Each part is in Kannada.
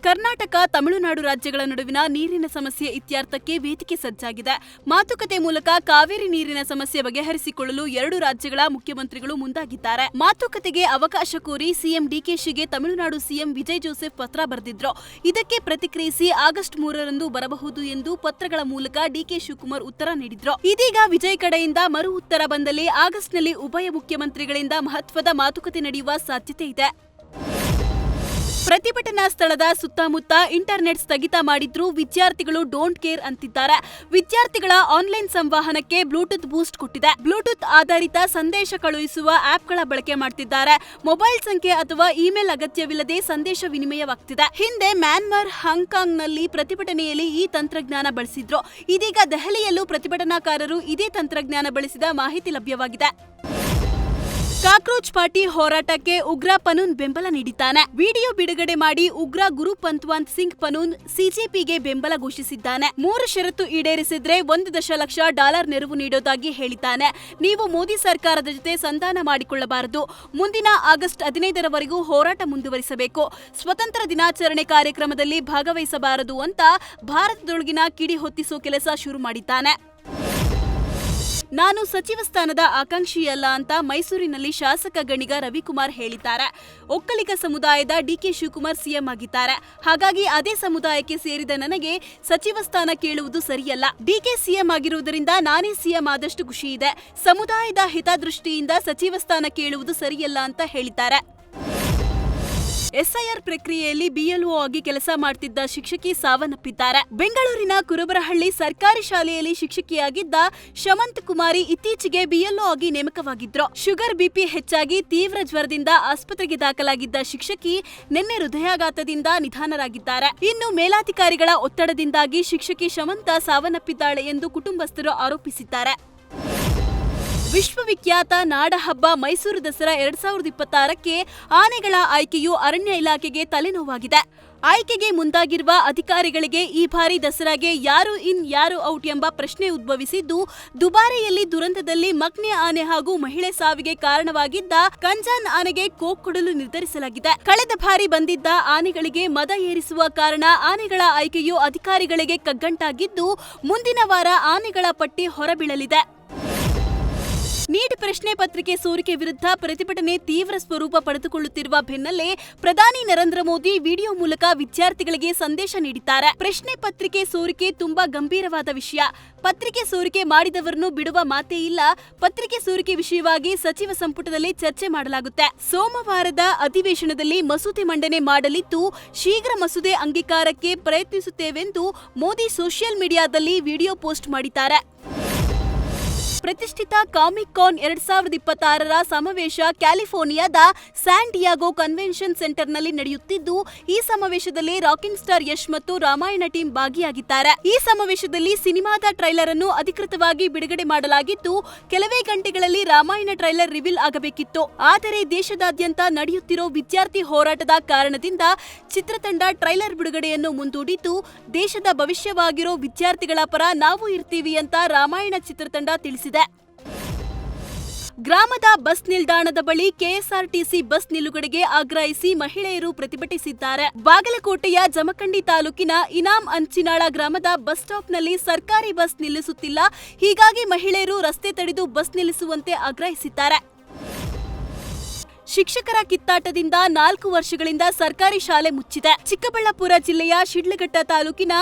ಕರ್ನಾಟಕ, ತಮಿಳುನಾಡು ರಾಜ್ಯಗಳ ನಡುವಿನ ನೀರಿನ ಸಮಸ್ಯೆ ಇತ್ಯರ್ಥಕ್ಕೆ ವೇದಿಕೆ ಸಜ್ಜಾಗಿದೆ. ಮಾತುಕತೆ ಮೂಲಕ ಕಾವೇರಿ ನೀರಿನ ಸಮಸ್ಯೆ ಬಗೆಹರಿಸಿಕೊಳ್ಳಲು ಎರಡು ರಾಜ್ಯಗಳ ಮುಖ್ಯಮಂತ್ರಿಗಳು ಮುಂದಾಗಿದ್ದಾರೆ. ಮಾತುಕತೆಗೆ ಅವಕಾಶ ಕೋರಿ ಸಿಎಂ ಡಿಕೆಶಿಗೆ ತಮಿಳುನಾಡು ಸಿಎಂ ವಿಜಯ್ ಜೋಸೆಫ್ ಪತ್ರ ಬರೆದಿದ್ರು. ಇದಕ್ಕೆ ಪ್ರತಿಕ್ರಿಯಿಸಿ ಆಗಸ್ಟ್ 3ರಂದು ಬರಬಹುದು ಎಂದು ಪತ್ರಗಳ ಮೂಲಕ ಡಿಕೆ ಶಿವಕುಮಾರ್ ಉತ್ತರ ನೀಡಿದ್ರು. ಇದೀಗ ವಿಜಯ್ ಕಡೆಯಿಂದ ಮರು ಉತ್ತರ ಬಂದಲ್ಲಿ ಆಗಸ್ಟ್ನಲ್ಲಿ ಉಭಯ ಮುಖ್ಯಮಂತ್ರಿಗಳಿಂದ ಮಹತ್ವದ ಮಾತುಕತೆ ನಡೆಯುವ ಸಾಧ್ಯತೆ ಇದೆ. ಪ್ರತಿಭಟನಾ ಸ್ಥಳದ ಸುತ್ತಮುತ್ತ ಇಂಟರ್ನೆಟ್ ಸ್ಥಗಿತ ಮಾಡಿದ್ರೂ ವಿದ್ಯಾರ್ಥಿಗಳು ಡೋಂಟ್ ಕೇರ್ ಅಂತಿದ್ದಾರೆ. ವಿದ್ಯಾರ್ಥಿಗಳ ಆನ್ಲೈನ್ ಸಂವಹನಕ್ಕೆ ಬ್ಲೂಟೂತ್ ಬೂಸ್ಟ್ ಕೊಟ್ಟಿದೆ. ಬ್ಲೂಟೂತ್ ಆಧಾರಿತ ಸಂದೇಶ ಕಳುಹಿಸುವ ಆಪ್ಗಳ ಬಳಕೆ ಮಾಡ್ತಿದ್ದಾರೆ. ಮೊಬೈಲ್ ಸಂಖ್ಯೆ ಅಥವಾ ಇಮೇಲ್ ಅಗತ್ಯವಿಲ್ಲದೆ ಸಂದೇಶ ವಿನಿಮಯವಾಗ್ತಿದೆ. ಹಿಂದೆ ಮ್ಯಾನ್ಮಾರ್, ಹಾಂಗ್ಕಾಂಗ್ನಲ್ಲಿ ಪ್ರತಿಭಟನೆಯಲ್ಲಿ ಈ ತಂತ್ರಜ್ಞಾನ ಬಳಸಿದ್ರು. ಇದೀಗ ದೆಹಲಿಯಲ್ಲೂ ಪ್ರತಿಭಟನಾಕಾರರು ಇದೇ ತಂತ್ರಜ್ಞಾನ ಬಳಸಿದ ಮಾಹಿತಿ ಲಭ್ಯವಾಗಿದೆ. ಕಾಕ್ರೋಚ್ ಪಾರ್ಟಿ ಹೋರಾಟಕ್ಕೆ ಉಗ್ರ ಪನೂನ್ ಬೆಂಬಲ ನೀಡಿದ್ದಾನೆ. ವಿಡಿಯೋ ಬಿಡುಗಡೆ ಮಾಡಿ ಉಗ್ರ ಗುರು ಪಂತ್ವಾನ್ ಸಿಂಗ್ ಪನೂನ್ ಸಿಜೆಪಿಗೆ ಬೆಂಬಲ ಘೋಷಿಸಿದ್ದಾನೆ. 3 ಷರತ್ತು ಈಡೇರಿಸಿದ್ರೆ $1 ದಶಲಕ್ಷ ನೆರವು ನೀಡೋದಾಗಿ ಹೇಳಿದ್ದಾನೆ. ನೀವು ಮೋದಿ ಸರ್ಕಾರದ ಜೊತೆ ಸಂಧಾನ ಮಾಡಿಕೊಳ್ಳಬಾರದು. ಮುಂದಿನ ಆಗಸ್ಟ್ 15ರವರೆಗೂ ಹೋರಾಟ ಮುಂದುವರಿಸಬೇಕು. ಸ್ವತಂತ್ರ ದಿನಾಚರಣೆ ಕಾರ್ಯಕ್ರಮದಲ್ಲಿ ಭಾಗವಹಿಸಬಾರದು ಅಂತ ಭಾರತದೊಳಗಿನ ಕಿಡಿ ಹೊತ್ತಿಸೋ ಕೆಲಸ ಶುರು ಮಾಡಿದ್ದಾನೆ. ನಾನು ಸಚಿವ ಸ್ಥಾನದ ಆಕಾಂಕ್ಷಿಯಲ್ಲ ಅಂತ ಮೈಸೂರಿನಲ್ಲಿ ಶಾಸಕ ಗಣಿಗ ರವಿಕುಮಾರ್ ಹೇಳಿದ್ದಾರೆ. ಒಕ್ಕಲಿಗ ಸಮುದಾಯದ ಡಿಕೆ ಶಿವಕುಮಾರ್ ಸಿಎಂ ಆಗಿದ್ದಾರೆ. ಹಾಗಾಗಿ ಅದೇ ಸಮುದಾಯಕ್ಕೆ ಸೇರಿದ ನನಗೆ ಸಚಿವ ಸ್ಥಾನ ಕೇಳುವುದು ಸರಿಯಲ್ಲ. ಡಿಕೆ ಸಿಎಂ ಆಗಿರುವುದರಿಂದ ನಾನೇ ಸಿಎಂ ಆದಷ್ಟು ಖುಷಿ ಇದೆ. ಸಮುದಾಯದ ಹಿತದೃಷ್ಟಿಯಿಂದ ಸಚಿವ ಸ್ಥಾನ ಕೇಳುವುದು ಸರಿಯಲ್ಲ ಅಂತ ಹೇಳಿದ್ದಾರೆ. ಎಸ್ಐಆರ್ ಪ್ರಕ್ರಿಯೆಯಲ್ಲಿ ಬಿಎಲ್ಒ ಆಗಿ ಕೆಲಸ ಮಾಡ್ತಿದ್ದ ಶಿಕ್ಷಕಿ ಸಾವನ್ನಪ್ಪಿದ್ದಾರೆ. ಬೆಂಗಳೂರಿನ ಕುರುಬರಹಳ್ಳಿ ಸರ್ಕಾರಿ ಶಾಲೆಯಲ್ಲಿ ಶಿಕ್ಷಕಿಯಾಗಿದ್ದ ಶಮಂತ್ ಕುಮಾರಿ ಇತ್ತೀಚೆಗೆ ಬಿಎಲ್ಒ ಆಗಿ ನೇಮಕವಾಗಿದ್ರು. ಶುಗರ್ ಬಿಪಿ ಹೆಚ್ಚಾಗಿ ತೀವ್ರ ಜ್ವರದಿಂದ ಆಸ್ಪತ್ರೆಗೆ ದಾಖಲಾಗಿದ್ದ ಶಿಕ್ಷಕಿ ನಿನ್ನೆ ಹೃದಯಾಘಾತದಿಂದ ನಿಧನರಾಗಿದ್ದಾರೆ. ಇನ್ನು ಮೇಲಾಧಿಕಾರಿಗಳ ಒತ್ತಡದಿಂದಾಗಿ ಶಿಕ್ಷಕಿ ಶಮಂತ ಸಾವನ್ನಪ್ಪಿದ್ದಾಳೆ ಎಂದು ಕುಟುಂಬಸ್ಥರು ಆರೋಪಿಸಿದ್ದಾರೆ. ವಿಶ್ವವಿಖ್ಯಾತ ನಾಡಹಬ್ಬ ಮೈಸೂರು ದಸರಾ 2026ಕ್ಕೆ ಆನೆಗಳ ಆಯ್ಕೆಯು ಅರಣ್ಯ ಇಲಾಖೆಗೆ ತಲೆನೋವಾಗಿದೆ. ಆಯ್ಕೆಗೆ ಮುಂದಾಗಿರುವ ಅಧಿಕಾರಿಗಳಿಗೆ ಈ ಬಾರಿ ದಸರಾಗೆ ಯಾರು ಇನ್ ಯಾರು ಔಟ್ ಎಂಬ ಪ್ರಶ್ನೆ ಉದ್ಭವಿಸಿದ್ದು, ದುಬಾರೆಯಲ್ಲಿ ದುರಂತದಲ್ಲಿ ಮಗ್ನೆ ಆನೆ ಹಾಗೂ ಮಹಿಳೆ ಸಾವಿಗೆ ಕಾರಣವಾಗಿದ್ದ ಕಂಜಾನ್ ಆನೆಗೆ ಕೋಕ್ ಕೊಡಲು ನಿರ್ಧರಿಸಲಾಗಿದೆ. ಕಳೆದ ಬಾರಿ ಬಂದಿದ್ದ ಆನೆಗಳಿಗೆ ಮದ ಏರಿಸುವ ಕಾರಣ ಆನೆಗಳ ಆಯ್ಕೆಯು ಅಧಿಕಾರಿಗಳಿಗೆ ಕಗ್ಗಂಟಾಗಿದ್ದು, ಮುಂದಿನ ವಾರ ಆನೆಗಳ ಪಟ್ಟಿ ಹೊರಬೀಳಲಿದೆ. ನೀಟ್ ಪ್ರಶ್ನೆ ಪತ್ರಿಕೆ ಸೋರಿಕೆ ವಿರುದ್ಧ ಪ್ರತಿಭಟನೆ ತೀವ್ರ ಸ್ವರೂಪ ಪಡೆದುಕೊಳ್ಳುತ್ತಿರುವ ಬೆನ್ನಲ್ಲೇ ಪ್ರಧಾನಿ ನರೇಂದ್ರ ಮೋದಿ ವಿಡಿಯೋ ಮೂಲಕ ವಿದ್ಯಾರ್ಥಿಗಳಿಗೆ ಸಂದೇಶ ನೀಡಿದ್ದಾರೆ. ಪ್ರಶ್ನೆ ಪತ್ರಿಕೆ ಸೋರಿಕೆ ತುಂಬಾ ಗಂಭೀರವಾದ ವಿಷಯ. ಪತ್ರಿಕೆ ಸೋರಿಕೆ ಮಾಡಿದವರನ್ನು ಬಿಡುವ ಮಾತೇ ಇಲ್ಲ. ಪತ್ರಿಕೆ ಸೋರಿಕೆ ವಿಷಯವಾಗಿ ಸಚಿವ ಸಂಪುಟದಲ್ಲಿ ಚರ್ಚೆ ಮಾಡಲಾಗುತ್ತೆ. ಸೋಮವಾರದ ಅಧಿವೇಶನದಲ್ಲಿ ಮಸೂದೆ ಮಂಡನೆ ಮಾಡಲಿದ್ದು, ಶೀಘ್ರ ಮಸೂದೆ ಅಂಗೀಕಾರಕ್ಕೆ ಪ್ರಯತ್ನಿಸುತ್ತೇವೆಂದು ಮೋದಿ ಸೋಷಿಯಲ್ ಮೀಡಿಯಾದಲ್ಲಿ ವಿಡಿಯೋ ಪೋಸ್ಟ್ ಮಾಡಿದ್ದಾರೆ. ಪ್ರತಿಷ್ಠಿತ ಕಾಮಿಕ್ ಕಾನ್ 2026ರ ಸಮಾವೇಶ ಕ್ಯಾಲಿಫೋರ್ನಿಯಾದ ಸ್ಯಾನ್ ಡಿಯಾಗೋ ಕನ್ವೆನ್ಷನ್ ಸೆಂಟರ್ನಲ್ಲಿ ನಡೆಯುತ್ತಿದ್ದು, ಈ ಸಮಾವೇಶದಲ್ಲಿ ರಾಕಿಂಗ್ ಸ್ಟಾರ್ ಯಶ್ ಮತ್ತು ರಾಮಾಯಣ ಟೀಮ್ ಭಾಗಿಯಾಗಿದ್ದಾರೆ. ಈ ಸಮಾವೇಶದಲ್ಲಿ ಸಿನಿಮಾದ ಟ್ರೈಲರ್ ಅನ್ನು ಅಧಿಕೃತವಾಗಿ ಬಿಡುಗಡೆ ಮಾಡಲಾಗಿದ್ದು, ಕೆಲವೇ ಗಂಟೆಗಳಲ್ಲಿ ರಾಮಾಯಣ ಟ್ರೈಲರ್ ರಿವೀಲ್ ಆಗಬೇಕಿತ್ತು. ಆದರೆ ದೇಶದಾದ್ಯಂತ ನಡೆಯುತ್ತಿರೋ ವಿದ್ಯಾರ್ಥಿ ಹೋರಾಟದ ಕಾರಣದಿಂದ ಚಿತ್ರತಂಡ ಟ್ರೈಲರ್ ಬಿಡುಗಡೆಯನ್ನು ಮುಂದೂಡಿದ್ದು, ದೇಶದ ಭವಿಷ್ಯವಾಗಿರೋ ವಿದ್ಯಾರ್ಥಿಗಳ ಪರ ನಾವು ಇರ್ತೀವಿ ಅಂತ ರಾಮಾಯಣ ಚಿತ್ರತಂಡ ತಿಳಿಸಿದೆ. ಗ್ರಾಮದ ಬಸ್ ನಿಲ್ದಾಣದ ಬಳಿ ಕೆಎಸ್ಆರ್ಟಿಸಿ ಬಸ್ ನಿಲುಗಡೆಗೆ ಆಗ್ರಹಿಸಿ ಮಹಿಳೆಯರು ಪ್ರತಿಭಟಿಸಿದ್ದಾರೆ. ಬಾಗಲಕೋಟೆಯ ಜಮಖಂಡಿ ತಾಲೂಕಿನ ಇನಾಂ ಅಂಚಿನಾಳ ಗ್ರಾಮದ ಬಸ್ ಸ್ಟಾಪ್ನಲ್ಲಿ ಸರ್ಕಾರಿ ಬಸ್ ನಿಲ್ಲಿಸುತ್ತಿಲ್ಲ. ಹೀಗಾಗಿ ಮಹಿಳೆಯರು ರಸ್ತೆ ತಡೆದು ಬಸ್ ನಿಲ್ಲಿಸುವಂತೆ ಆಗ್ರಹಿಸಿದ್ದಾರೆ. ಶಿಕ್ಷಕರ ಕಿತ್ತಾಟದಿಂದ 4 ವರ್ಷಗಳಿಂದ ಸರ್ಕಾರಿ ಶಾಲೆ ಮುಚ್ಚಿದೆ. ಚಿಕ್ಕಬಳ್ಳಾಪುರ ಜಿಲ್ಲೆಯ ಶಿಡ್ಲಘಟ್ಟ ತಾಲೂಕಿನ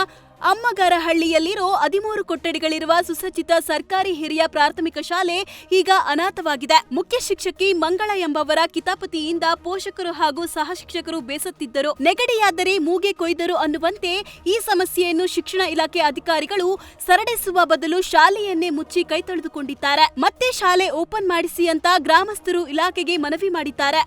ಅಮ್ಮಗಾರಹಳ್ಳಿಯಲ್ಲಿರೋ 13 ಕೊಠಡಿಗಳಿರುವ ಸುಸಜ್ಜಿತ ಸರ್ಕಾರಿ ಹಿರಿಯ ಪ್ರಾಥಮಿಕ ಶಾಲೆ ಈಗ ಅನಾಥವಾಗಿದೆ. ಮುಖ್ಯ ಶಿಕ್ಷಕಿ ಮಂಗಳ ಎಂಬವರ ಕಿತಾಪತಿಯಿಂದ ಪೋಷಕರು ಹಾಗೂ ಸಹ ಶಿಕ್ಷಕರು ಬೇಸತ್ತಿದ್ದರು. ನೆಗಡಿಯಾದರೆ ಮೂಗೆ ಕೊಯ್ದರು ಅನ್ನುವಂತೆ ಈ ಸಮಸ್ಯೆಯನ್ನು ಶಿಕ್ಷಣ ಇಲಾಖೆ ಅಧಿಕಾರಿಗಳು ಸರಡಿಸುವ ಬದಲು ಶಾಲೆಯನ್ನೇ ಮುಚ್ಚಿ ಕೈ ತೊಳೆದುಕೊಂಡಿದ್ದಾರೆ. ಮತ್ತೆ ಶಾಲೆ ಓಪನ್ ಮಾಡಿಸಿ ಅಂತ ಗ್ರಾಮಸ್ಥರು ಇಲಾಖೆಗೆ ಮನವಿ ಮಾಡಿದ್ದಾರೆ.